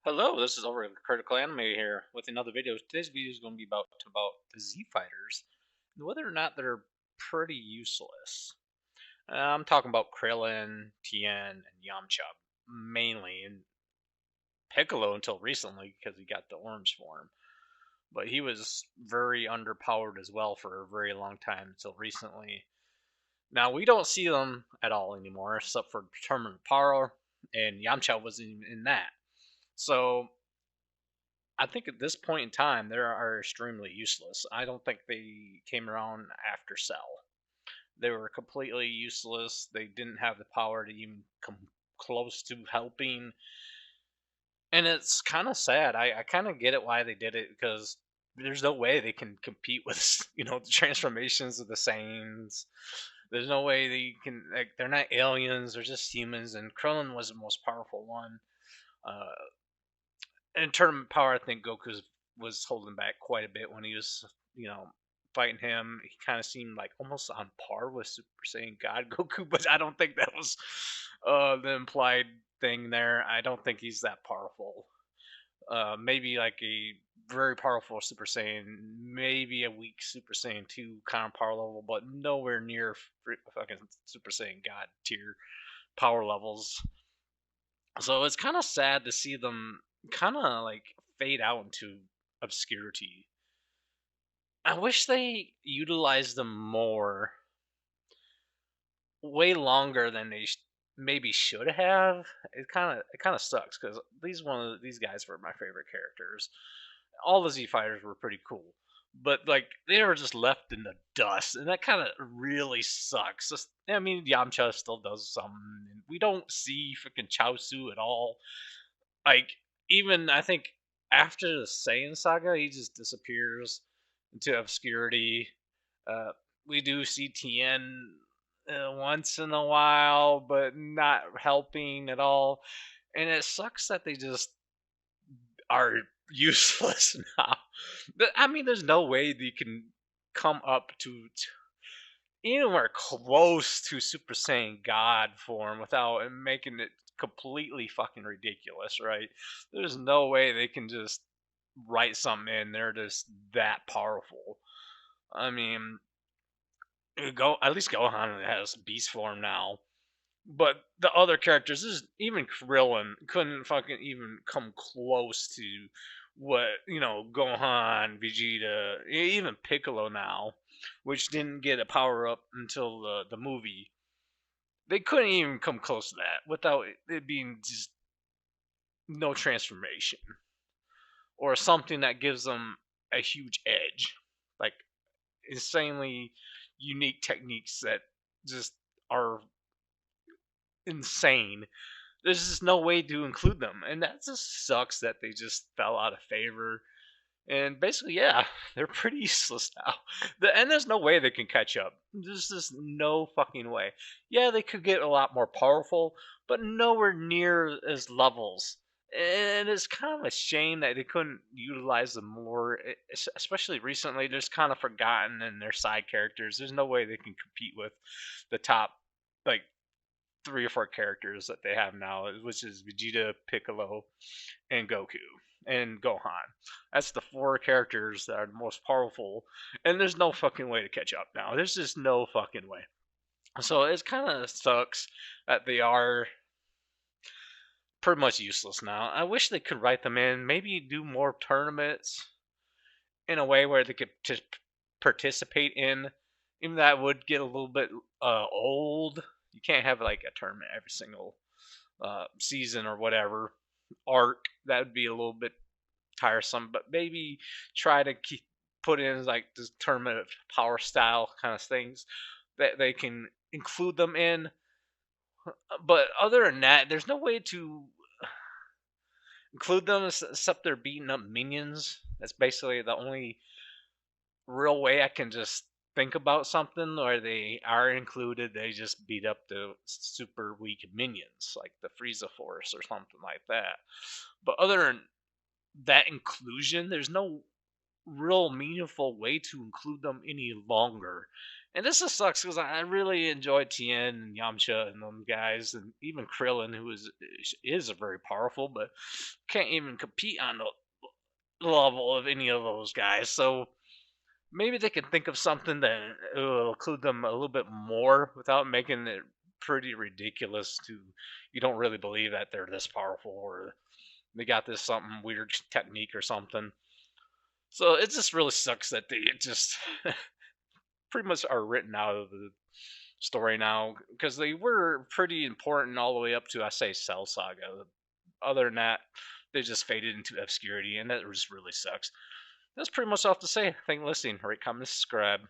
Hello, this is over at Critical Anime here with another video. Today's video is going to be about the Z Fighters and whether or not they're pretty useless. I'm talking about Krillin, Tien, and Yamcha mainly, and Piccolo until recently because he got the orange form. But he was very underpowered as well for a very long time until recently. Now we don't see them at all anymore, except for Tournament Power, and Yamcha wasn't even in that. So I think at this point in time, they are extremely useless. I don't think they came around after Cell. They were completely useless. They didn't have the power to even come close to helping. And it's kind of sad. I kind of get it why they did it because there's no way they can compete with, the transformations of the Saiyans. There's no way they can, like, they're not aliens, they're just humans. And Krillin was the most powerful one. Uh, in tournament power, I think Goku was holding back quite a bit when he was, you know, fighting him. He kind of seemed like almost on par with Super Saiyan God Goku, but I don't think that was the implied thing there. I don't think he's that powerful. Maybe like a very powerful Super Saiyan, maybe a weak Super Saiyan 2 kind of power level, but nowhere near fucking Super Saiyan God tier power levels. So it's kind of sad to see them kind of like fade out into obscurity. I wish they utilized them more, way longer than they maybe should have. It kind of sucks because these guys were my favorite characters. All the Z fighters were pretty cool, but like they were just left in the dust, and that kind of really sucks. I mean, Yamcha still does some. And we don't see freaking Chaozu at all. Like, even I think after the Saiyan saga, he just disappears into obscurity. Uh, we do see Tien once in a while, but not helping at all. And it sucks that they just are useless now. I mean, there's no way they can come up to anywhere close to Super Saiyan God form without it making it completely fucking ridiculous, right? There's no way they can just write something in. They're just that powerful. I mean, go at least Gohan has beast form now, but the other characters, even Krillin, couldn't fucking even come close to what Gohan, Vegeta, even Piccolo now, which didn't get a power up until the movie. They couldn't even come close to that without it being just no transformation or something that gives them a huge edge, like insanely unique techniques that just are insane. There's just no way to include them, and that just sucks that they just fell out of favor. And basically, yeah, they're pretty useless now. And there's no way they can catch up. There's just no fucking way. Yeah, they could get a lot more powerful, but nowhere near as levels. And it's kind of a shame that they couldn't utilize them more, especially recently. They're just kind of forgotten in their side characters. There's no way they can compete with the top, like, 3 or 4 characters that they have now, which is Vegeta, Piccolo, and Goku and Gohan. That's the 4 characters that are the most powerful, and there's no fucking way to catch up now. There's just no fucking way. So it kind of sucks that they are pretty much useless now. I wish they could write them in, maybe do more tournaments in a way where they could just participate in. Even that would get a little bit old. You can't have like a tournament every single season or whatever arc. That would be a little bit tiresome. But maybe try to put in like this tournament of power style kind of things that they can include them in. But other than that, there's no way to include them except they're beating up minions. That's basically the only real way I can just think about something where they are included. They just beat up the super weak minions, like the Frieza Force or something like that. But other than that inclusion, there's no real meaningful way to include them any longer. And this just sucks because I really enjoyed Tien and Yamcha and them guys, and even Krillin, who is very powerful, but can't even compete on the level of any of those guys. So maybe they could think of something that will include them a little bit more without making it pretty ridiculous to you don't really believe that they're this powerful or they got this something weird technique or something. So it just really sucks that they just pretty much are written out of the story now because they were pretty important all the way up to I say Cell Saga. Other than that, they just faded into obscurity, and that just really sucks. That's pretty much all I have to say. Thank you for listening. Rate, comment, subscribe.